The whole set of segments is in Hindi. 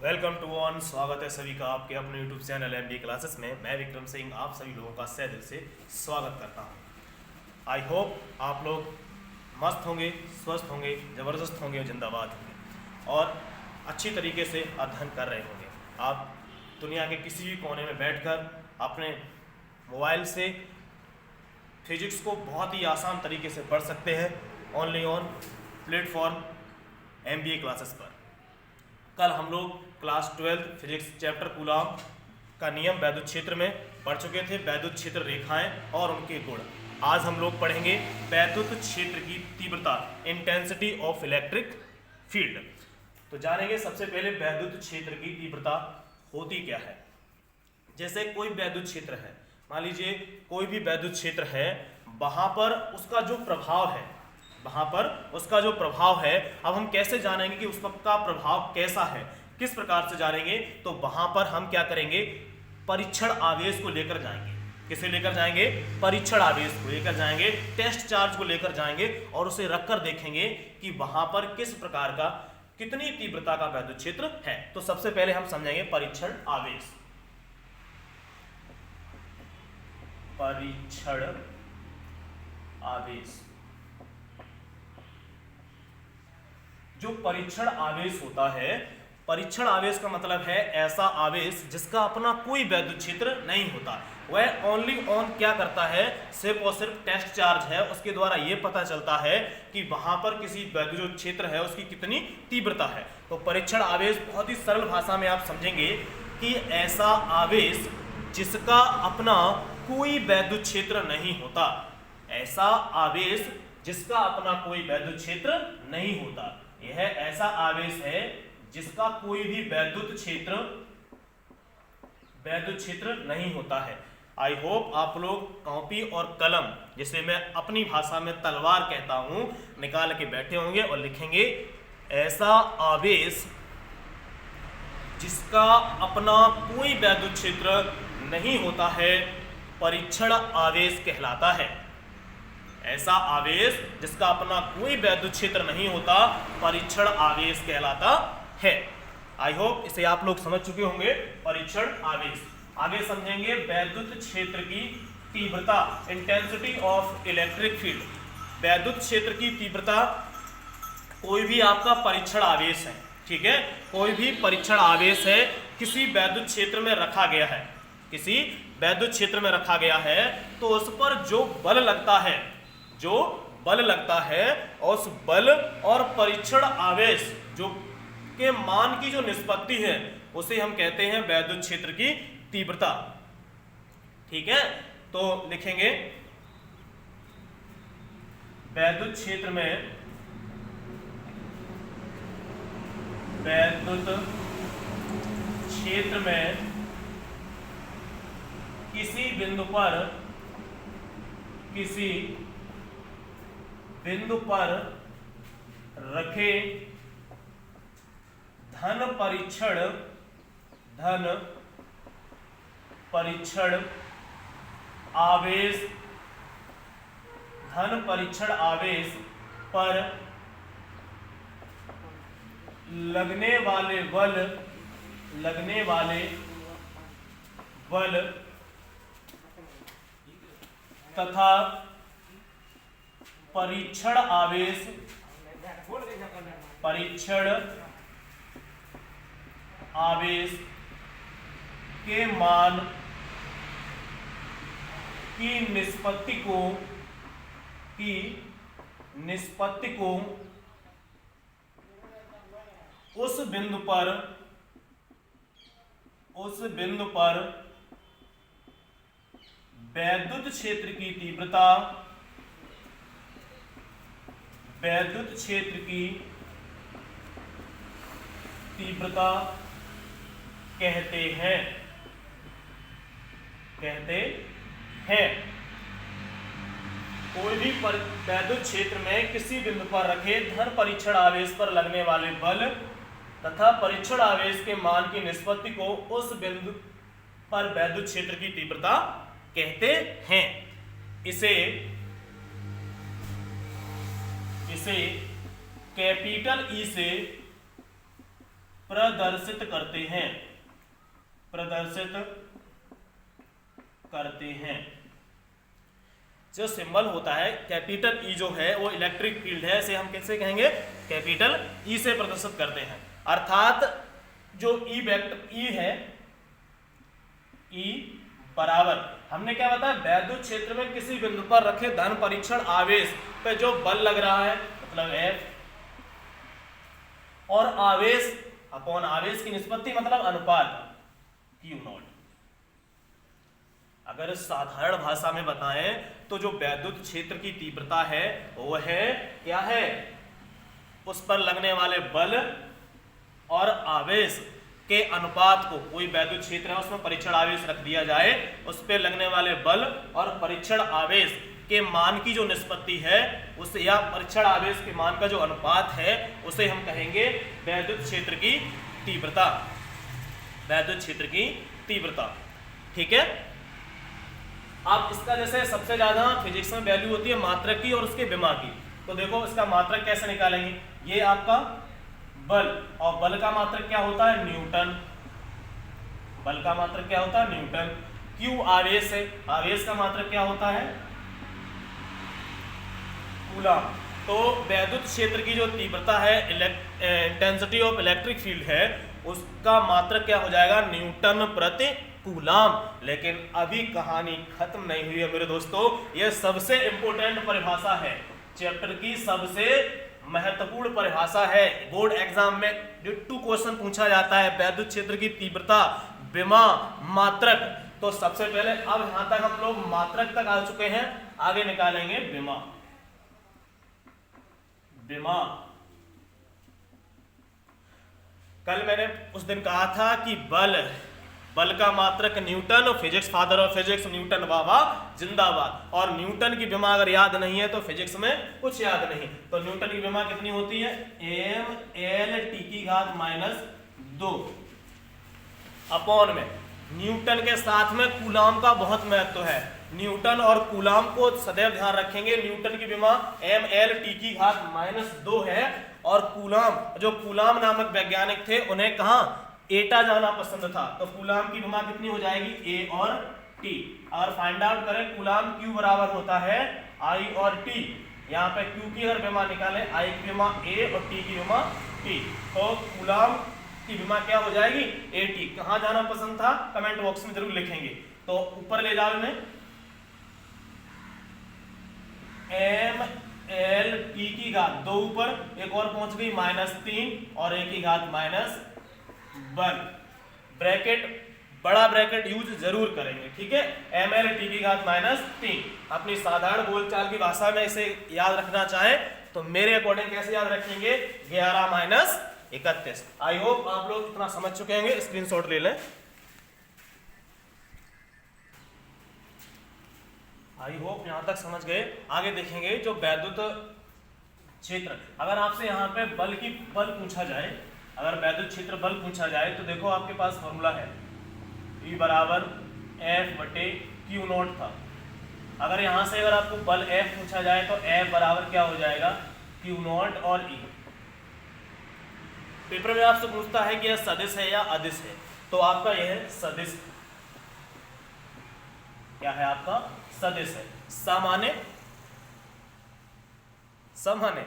Welcome to on. स्वागत है सभी का आपके अपने यूट्यूब चैनल MBA क्लासेस में। मैं विक्रम सिंह आप सभी लोगों का सह दिल से स्वागत करता हूं। आई होप आप लोग मस्त होंगे, स्वस्थ होंगे, ज़बरदस्त होंगे और जिंदाबाद होंगे और अच्छी तरीके से अध्ययन कर रहे होंगे। आप दुनिया के किसी भी कोने में बैठकर अपने मोबाइल से फिजिक्स को बहुत ही आसान तरीके से पढ़ सकते हैं only on platform MBA classes पर। कल हम लोग क्लास 12 फिजिक्स चैप्टर कूलॉम का नियम वैद्युत क्षेत्र में पढ़ चुके थे, वैद्युत क्षेत्र रेखाएं और उनके गुण। आज हम लोग पढ़ेंगे वैद्युत क्षेत्र की तीव्रता, इंटेंसिटी ऑफ इलेक्ट्रिक फील्ड। तो जानेंगे सबसे पहले वैद्युत क्षेत्र की तीव्रता होती क्या है। जैसे कोई वैद्युत क्षेत्र है, मान लीजिए कोई भी वैद्युत क्षेत्र है, वहां पर उसका जो प्रभाव है, अब हम कैसे जानेंगे कि उसका प्रभाव कैसा है, किस प्रकार से जानेंगे। तो वहां पर हम क्या करेंगे, परीक्षण आवेश को लेकर जाएंगे। किसे लेकर जाएंगे? परीक्षण आवेश को लेकर जाएंगे, टेस्ट चार्ज को लेकर जाएंगे और उसे रखकर देखेंगे कि वहां पर किस प्रकार का, कितनी तीव्रता का वैद्युत क्षेत्र है। तो सबसे पहले हम समझेंगे परीक्षण आवेश। परीक्षण आवेश, जो परीक्षण आवेश होता है, परीक्षण आवेश का मतलब है ऐसा आवेश जिसका अपना कोई वैद्युत क्षेत्र नहीं होता। वह ओनली ऑन क्या करता है, सिर्फ और सिर्फ टेस्ट चार्ज है, उसके द्वारा यह पता चलता है कि वहां पर किसी वैद्युत क्षेत्र है उसकी कितनी तीव्रता है। तो परीक्षण आवेश बहुत ही सरल भाषा में आप समझेंगे कि ऐसा आवेश जिसका अपना कोई वैद्युत क्षेत्र नहीं होता, ऐसा आवेश जिसका अपना कोई वैद्युत क्षेत्र नहीं होता। यह ऐसा आवेश है जिसका कोई भी वैद्युत क्षेत्र नहीं होता है। आई होप आप लोग कॉपी और कलम, जिसे मैं अपनी भाषा में तलवार कहता हूं, निकाल के बैठे होंगे और लिखेंगे ऐसा आवेश जिसका अपना कोई वैद्युत क्षेत्र नहीं होता है, परीक्षण आवेश कहलाता है। ऐसा आवेश जिसका अपना कोई वैद्युत क्षेत्र नहीं होता, परीक्षण आवेश कहलाता है। आई होप इसे आप लोग समझ चुके होंगे, परीक्षण आवेश। आगे समझेंगे वैद्युत क्षेत्र की तीव्रता, इंटेंसिटी ऑफ इलेक्ट्रिक फील्ड। वैद्युत क्षेत्र की तीव्रता, कोई भी आपका परीक्षण आवेश है, ठीक है, कोई भी परीक्षण आवेश है, किसी वैद्युत क्षेत्र में रखा गया है, किसी वैद्युत क्षेत्र में रखा गया है, तो उस पर जो बल लगता है, उस बल और परीक्षण आवेश जो के मान की जो निष्पत्ति है, उसे हम कहते हैं वैद्युत क्षेत्र की तीव्रता। ठीक है, तो लिखेंगे वैद्युत क्षेत्र में किसी बिंदु पर रखे धन परीक्षण आवेश पर लगने वाले बल तथा परीक्षण आवेश के मान की निष्पत्ति को उस बिंदु पर वैद्युत क्षेत्र की तीव्रता कहते हैं। कोई भी वैद्युत क्षेत्र में किसी बिंदु पर रखे धन परीक्षण आवेश पर लगने वाले बल तथा परीक्षण आवेश के मान की निष्पत्ति को उस बिंदु पर वैद्युत क्षेत्र की तीव्रता कहते हैं। इसे कैपिटल ई से प्रदर्शित करते हैं। जो सिंबल होता है कैपिटल ई जो है वो इलेक्ट्रिक फील्ड है, इसे हम कैसे कहेंगे, कैपिटल ई से प्रदर्शित करते हैं। अर्थात जो ई वेक्टर ई है, ई बराबर हमने क्या बताया, वैद्युत क्षेत्र में किसी बिंदु पर रखे धन परीक्षण आवेश पे जो बल लग रहा है मतलब F, और आवेश अपॉन आवेश की निष्पत्ति मतलब अनुपात Q0। अगर साधारण भाषा में बताएं तो जो वैद्युत क्षेत्र की तीव्रता है वो है क्या है, उस पर लगने वाले बल और आवेश के अनुपात को, कोई वैद्युत क्षेत्र है उसमें परीक्षण आवेश रख दिया जाए, उस पर लगने वाले बल और परीक्षण आवेश के मान की जो निष्पत्ति है उसे, या परीक्षण आवेश के मान का जो अनुपात है उसे हम कहेंगे वैद्युत क्षेत्र की तीव्रता, वैद्युत क्षेत्र की तीव्रता। ठीक है। अब इसका जैसे सबसे ज्यादा फिजिक्स में वैल्यू होती है मात्रक की और उसके विमा की, तो देखो इसका मात्रक कैसे निकालेंगे, ये आपका बल, और बल का मात्रक क्या होता है, न्यूटन, बल का मात्रक क्या होता है, न्यूटन। क्यू आवेश है, आवेश का मात्रक क्या होता है, कूलम। तो वैद्युत क्षेत्र की जो तीव्रता है, इंटेंसिटी ऑफ इलेक्ट्रिक फील्ड है, उसका मात्रक क्या हो जाएगा, न्यूटन प्रति कूलम। लेकिन अभी कहानी खत्म नहीं हुई है मेरे दोस्तों, यह सबसे इंपॉर्टेंट परिभाषा है, चैप्टर की सबसे महत्वपूर्ण परिभाषा है। बोर्ड एग्जाम में जो 2 क्वेश्चन पूछा जाता है, वैद्युत क्षेत्र की तीव्रता, विमा, मात्रक। तो सबसे पहले अब यहां तक हम लोग मात्रक तक आ चुके हैं, आगे निकालेंगे विमा। विमा कल मैंने उस दिन कहा था कि बल का मात्रक Newton, physics father of physics Newton बाबा जिंदाबाद। और न्यूटन की विमा अगर याद नहीं है तो फिजिक्स में कुछ याद नहीं। तो न्यूटन की विमा कितनी होती है, mL/2 अपॉन में न्यूटन के साथ में कूलाम का बहुत महत्व है। न्यूटन और कूलाम को सदैव ध्यान रखेंगे। न्यूटन की विमा mL/2 है, और कूलाम, जो कूलाम नामक वैज्ञानिक थे उन्हें कहां एटा जाना पसंद था, तो कूलाम की विमा कितनी हो जाएगी, ए और टी। अगर फाइंड आउट करें कूलाम क्यू बराबर होता है आई और टी, यहाँ पे क्यू की अगर विमा निकाले, आई की विमा ए और टी की विमा टी, तो कूलाम की विमा क्या हो जाएगी, ए टी। कहाँ जाना पसंद था कमेंट बॉक्स में जरूर लिखेंगे। तो ऊपर ले जाओ इन्हें, mL/t की घात 2 ऊपर, एक और पहुंच गई -3 और ए की घात -1। ब्रैकेट, बड़ा ब्रैकेट यूज जरूर करेंगे, ठीक है। mL/t की घात -3। अपनी साधारण बोलचाल की भाषा में इसे याद रखना चाहे तो मेरे अकॉर्डिंग कैसे याद रखेंगे, 11 - 31। आई होप आप लोग इतना समझ चुके होंगे, स्क्रीनशॉट ले लें। आई होप यहां तक समझ गए। आगे देखेंगे जो वैद्युत क्षेत्र, अगर आपसे यहाँ पे बल पूछा जाए, अगर वैद्युत क्षेत्र बल पूछा जाए तो देखो आपके पास फॉर्मूला है, E = F/Q0 था। अगर यहाँ से अगर आपको बल F पूछा जाए तो F बराबर क्या हो जाएगा, Q0 और E। पेपर में आपसे पूछता है कि यह सदिश है या अदिश है, तो आपका यह सदिश, क्या है आपका सदिश है। सामान्य,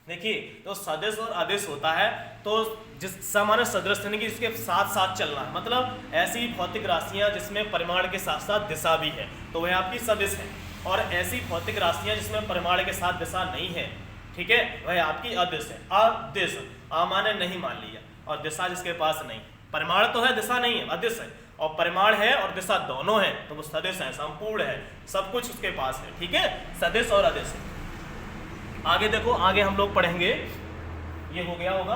देखिए तो सदिश और अदिश होता है, तो जिस सामान्य सदृश यानी कि इसके साथ साथ चलना है, मतलब ऐसी भौतिक राशियां जिसमें परिमाण के साथ साथ दिशा भी है तो वह आपकी सदिश है, और ऐसी भौतिक राशियां जिसमें परिमाण के साथ दिशा नहीं है, ठीक है, वह आपकी अदिश है। अदिश, अमान्य नहीं मान लिया, और दिशा जिसके पास नहीं, परिमाण तो है दिशा नहीं है, अदिश है, और परिमाण है और दिशा दोनों है तो वो सदिश है, संपूर्ण है, सब कुछ उसके पास है, ठीक है, सदिश और अदिश है। आगे देखो, आगे हम लोग पढ़ेंगे, ये हो गया होगा,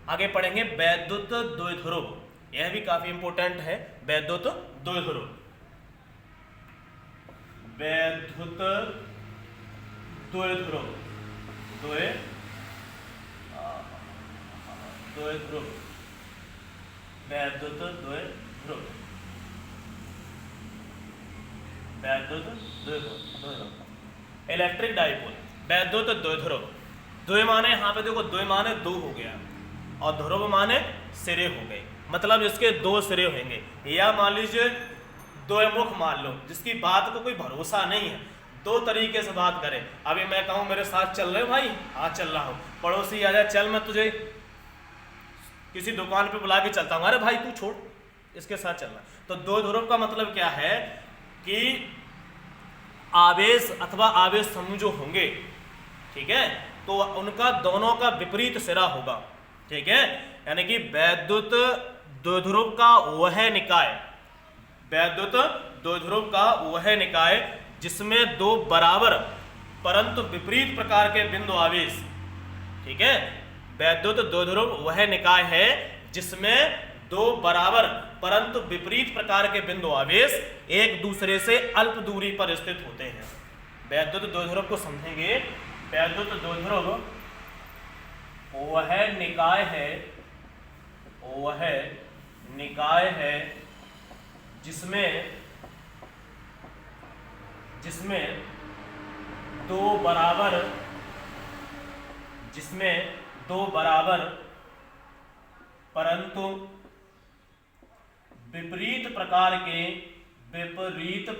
आगे पढ़ेंगे वैद्युत द्विध्रुव, यह भी काफी इंपॉर्टेंट है। वैद्युत द्विध्रुव, वैद्युत द्विध्रुव, द्विध्रुव, वैद्युत द्विध्रुव, वैद्युत द्विध्रुव, इलेक्ट्रिक डाइपोल, वैद्युत द्विध्रुव। द्वयमाने यहाँ पे देखो द्वयमाने दो हो गया और ध्रुव माने सिरे हो गए, मतलब इसके दो सिरे होंगे। या मान लीजिए द्वयमुख मान लो, जिसकी बात को कोई भरोसा नहीं है, दो तरीके से बात करें। अभी मैं कहूँ मेरे साथ चल रहे हो भाई, हाँ चल रहा हूँ, पड़ोसी आ जाए चल मैं तुझे किसी दुकान पे बुला के चलता हूँ, अरे भाई तू छोड़ इसके साथ चलना। तो दो ध्रुव का मतलब क्या है कि आवेश अथवा आवेश समूह जो होंगे, ठीक है, तो उनका दोनों का विपरीत सिरा होगा, ठीक है। यानी कि वैद्युत द्विध्रुव का वह निकाय, वैद्युत द्विध्रुव का वह निकाय जिसमें दो बराबर परंतु विपरीत प्रकार के बिंदु आवेश, ठीक है, वैद्युत द्विध्रुव वह निकाय है जिसमें दो बराबर परंतु विपरीत प्रकार के बिंदु आवेश एक दूसरे से अल्प दूरी पर स्थित होते हैं। वैद्युत द्विध्रुव को समझेंगे। वैद्युत द्विध्रुव वह निकाय है, वह निकाय है जिसमें दो बराबर परंतु विपरीत प्रकार के बिंदु आवेश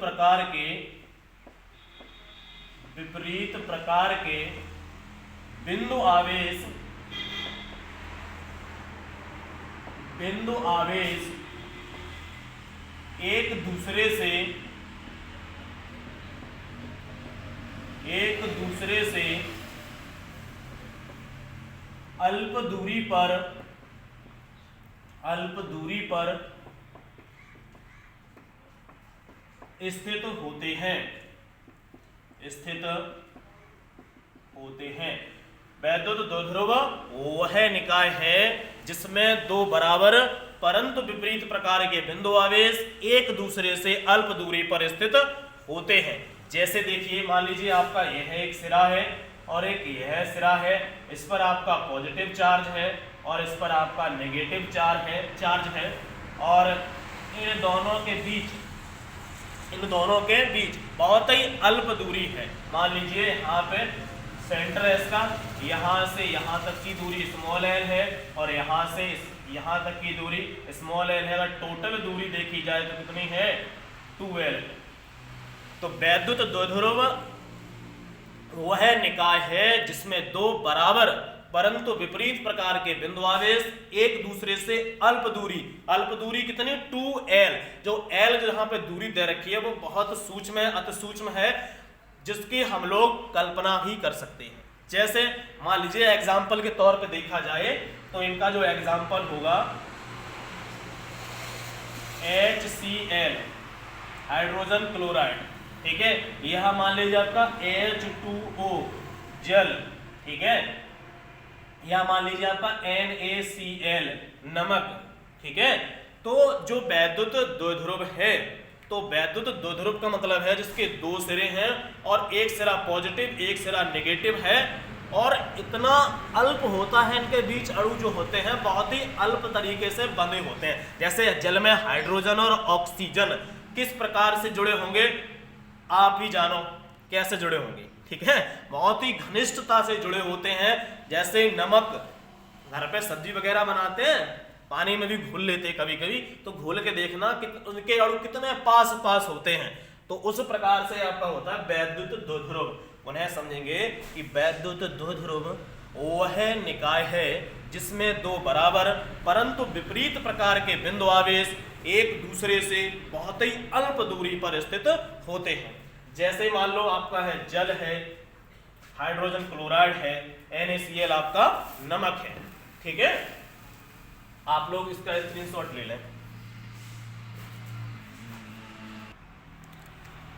एक दूसरे से अल्प दूरी पर स्थित होते हैं। वैद्युत द्विध्रुव वह निकाय है जिसमें दो बराबर परंतु विपरीत प्रकार के बिंदु आवेश एक दूसरे से अल्प दूरी पर स्थित होते हैं। जैसे देखिए मान लीजिए आपका यह एक सिरा है और एक यह सिरा है, इस पर आपका पॉजिटिव चार्ज है और इस पर आपका नेगेटिव चार्ज है और इन दोनों के बीच बहुत ही अल्प दूरी है। मान लीजिए यहाँ पे सेंटर है इसका, यहाँ से यहाँ तक की दूरी स्मॉल एल है और यहाँ से यहाँ तक की दूरी स्मॉल एल है। अगर टोटल दूरी देखी जाए तो कितनी है 2l। तो वैद्युत द्विध्रुव वह निकाय है जिसमें दो बराबर परंतु विपरीत प्रकार के बिंदु आवेश एक दूसरे से अल्प दूरी कितनी 2l। जो l जहां पे दूरी दे रखी है वो बहुत सूक्ष्म है, अति सूक्ष्म है, जिसकी हम लोग कल्पना भी कर सकते हैं। जैसे मान लीजिए एग्जाम्पल के तौर पे देखा जाए तो इनका जो एग्जाम्पल होगा HCl हाइड्रोजन क्लोराइड, ठीक है, यह मान लीजिए आपका H2O जल, ठीक है, या मान लीजिए आपका NaCl नमक, ठीक है। तो जो वैद्युत द्विध्रुव है, तो वैद्युत द्विध्रुव का मतलब है जिसके दो सिरे हैं और एक सिरा पॉजिटिव एक सिरा नेगेटिव है और इतना अल्प होता है, इनके बीच अणु जो होते हैं बहुत ही अल्प तरीके से बंधे होते हैं। जैसे जल में हाइड्रोजन और ऑक्सीजन किस प्रकार से जुड़े होंगे आप ही जानो कैसे जुड़े होंगे, ठीक है, बहुत ही घनिष्ठता से जुड़े होते हैं। जैसे नमक घर पे सब्जी वगैरह बनाते हैं, पानी में भी घोल लेते हैं कभी कभी, तो घोल के देखना कि उनके अणु कितने पास होते हैं। तो उस प्रकार से आपका होता है वैद्युत द्विध्रुव। उन्हें समझेंगे कि वैद्युत द्विध्रुव वह निकाय है जिसमें दो बराबर परंतु विपरीत प्रकार के बिंदु आवेश एक दूसरे से बहुत ही अल्प दूरी पर स्थित होते हैं। जैसे मान लो आपका है जल है, हाइड्रोजन क्लोराइड है, NaCl आपका नमक है, ठीक है। आप लोग इसका स्क्रीनशॉट ले लें।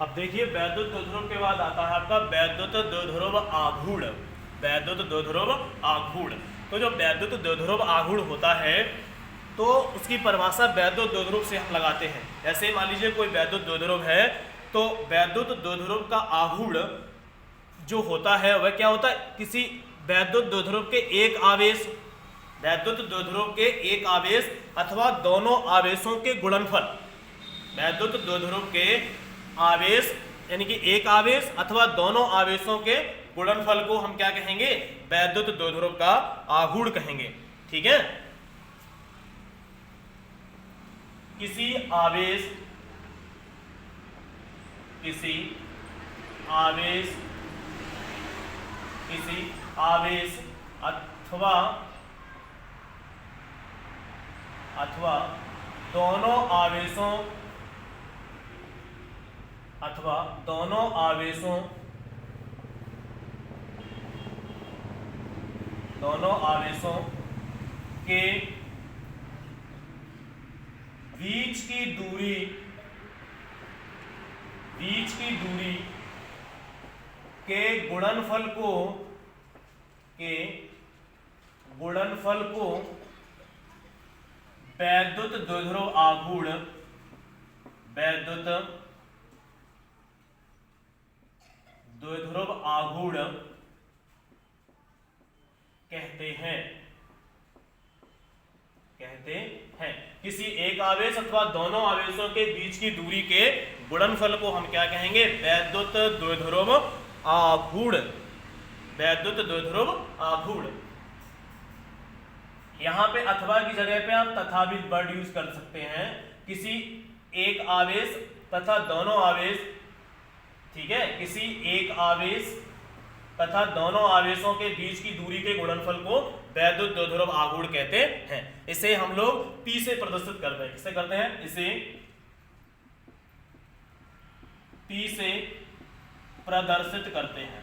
अब देखिए वैद्युत द्विध्रुव के बाद आता है आपका वैद्युत द्विध्रुव आघूर्ण। वैद्युत द्विध्रुव आघूर्ण, तो जो वैद्युत द्विध्रुव आघूर्ण होता है तो उसकी परिभाषा वैद्युत द्विध्रुव से हम लगाते हैं। जैसे मान लीजिए कोई वैद्युत द्विध्रुव है तो वैद्युत द्विध्रुव का आघूर्ण जो होता है वह क्या होता है, किसी वैद्युत द्विध्रुव के एक आवेश, वैद्युत द्विध्रुव के एक आवेश अथवा दोनों आवेशों के गुणनफल, वैद्युत द्विध्रुव के आवेश यानी कि एक आवेश अथवा दोनों आवेशों के गुणनफल को हम क्या कहेंगे, वैद्युत द्विध्रुव का आघूर्ण कहेंगे। ठीक है, किसी आवेश अथवा दोनों आवेशों के बीच की दूरी के गुणनफल को वैद्युत द्विध्रुव आघूर्ण कहते हैं। किसी एक आवेश अथवा दोनों आवेशों के बीच की दूरी के गुणनफल को हम क्या कहेंगे, वैद्युत द्विध्रुव आघूर्ण। यहां पे अथवा की जगह पे आप तथा भी वर्ड यूज कर सकते हैं। किसी एक आवेश तथा दोनों आवेश, ठीक है, किसी एक आवेश तथा दोनों आवेशों के बीच की दूरी के गुणनफल को वैद्युत द्विध्रुव आघूर्ण कहते हैं। इसे हम लोग P से प्रदर्शित करते हैं। किससे करते हैं, इसे P से प्रदर्शित करते हैं।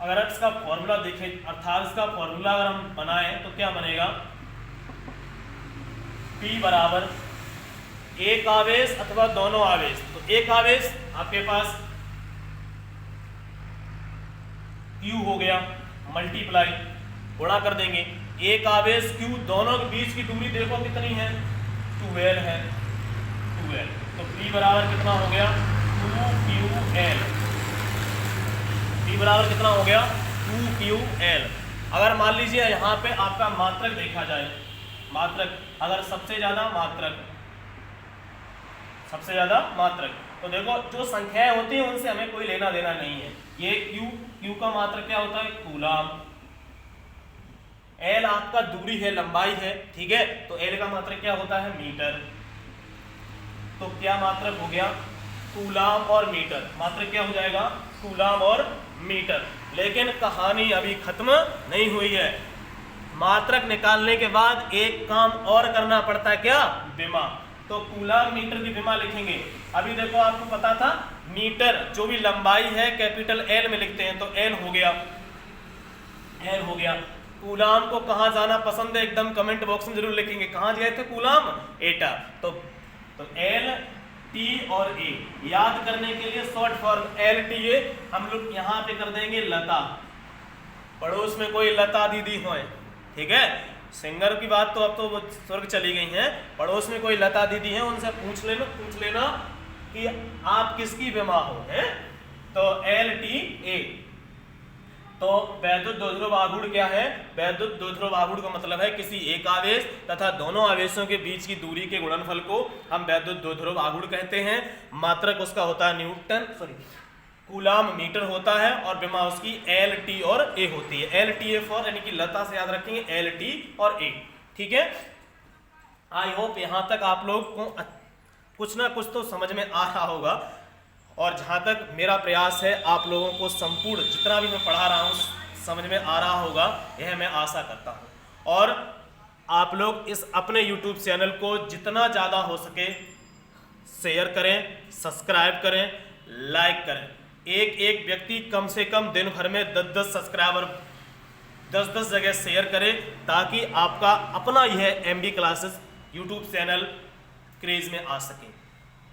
अगर इसका फॉर्मूला देखें, अर्थात इसका फॉर्मूला अगर हम बनाएं तो क्या बनेगा, P बराबर एक आवेश अथवा दोनों आवेश। तो एक आवेश आपके पास Q हो गया, मल्टीप्लाई गुणा कर देंगे, एक आवेश Q, दोनों के बीच की दूरी देखो कितनी है, 2L है, 2L। तो P बराबर कितना हो गया, 2QL। P बराबर कितना हो गया, 2QL। अगर मान लीजिए यहाँ पे आपका मात्रक देखा जाए, मात्रक अगर सबसे ज्यादा मात्रक, तो देखो जो संख्याएं होती हैं उनसे हमें कोई लेना देना नहीं है। ये Q का मात्रक क्या होता है, कूलाम। L आपका दूरी है, लंबाई है, ठीक है, तो L का मात्रक क्या होता है, मीटर। तो क्या मात्रक हो गया, कूलाम और मीटर। मात्रक क्या हो जाएगा, कूलाम और मीटर। लेकिन कहानी अभी खत्म नहीं हुई है। मात्रक निकालने के बाद एक काम और करना पड़ता है, क्या, विमा। तो कूलाम मीटर की विमा लिखेंगे। अभी देखो आपको पता था मीटर जो भी लंबाई है कैपिटल L में लिखते हैं, तो L हो गया। कूलाम को कहाँ जाना पसंद है, एकदम कमेंट बॉक्स में जरूर लिखेंगे, कहाँ गए थे कूलाम, एटा। तो L, T और A याद करने के लिए शॉर्ट फॉर्म LTA हम लोग यहाँ पे कर देंगे लता। पड़ोस में कोई लता दीदी हो, ठीक है, सिंगर की बात तो अब तो वो स्वर्ग चली गई हैं। पड़ोस में कोई लता दीदी है, उनसे पूछ लेना कि आप किसकी विमा हो, है। तो LTA। तो वैद्युत द्विध्रुव आघूर्ण क्या है, वैद्युत द्विध्रुव आघूर्ण का मतलब है किसी एक आवेश तथा दोनों आवेशों के बीच की दूरी के गुणनफल को हम वैद्युत द्विध्रुव आघूर्ण कहते हैं। मात्रक उसका होता है कूलाम मीटर होता है और विमा उसकी LT और A होती है। LTA फॉर यानी कि लता से याद रखेंगे, LT और A, ठीक है। आई होप यहां तक आप लोग को कुछ ना कुछ तो समझ में आ रहा होगा, और जहां तक मेरा प्रयास है आप लोगों को संपूर्ण जितना भी मैं पढ़ा रहा हूं समझ में आ रहा होगा, यह मैं आशा करता हूं। और आप लोग इस अपने YouTube चैनल को जितना ज़्यादा हो सके शेयर करें, सब्सक्राइब करें, लाइक करें। एक व्यक्ति कम से कम दिन भर में 10-10 सब्सक्राइबर 10-10 जगह शेयर करे, ताकि आपका अपना यह MB classes YouTube channel craze में आ सके।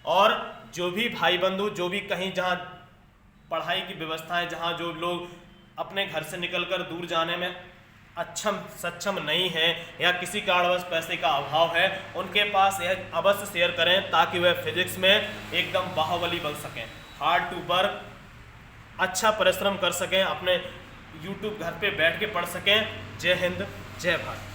और जो भी भाई बंधु, जो भी कहीं जहाँ पढ़ाई की व्यवस्थाएं, जहाँ जो लोग अपने घर से निकलकर दूर जाने में सक्षम नहीं है या किसी कारणवश पैसे का अभाव है, उनके पास यह अवश्य शेयर करें, ताकि वह फिजिक्स में एकदम बाहुबली बन सकें, हार्ड टू वर्क, अच्छा परिश्रम कर सकें, अपने YouTube घर पे बैठ के पढ़ सकें। जय हिंद, जय भारत।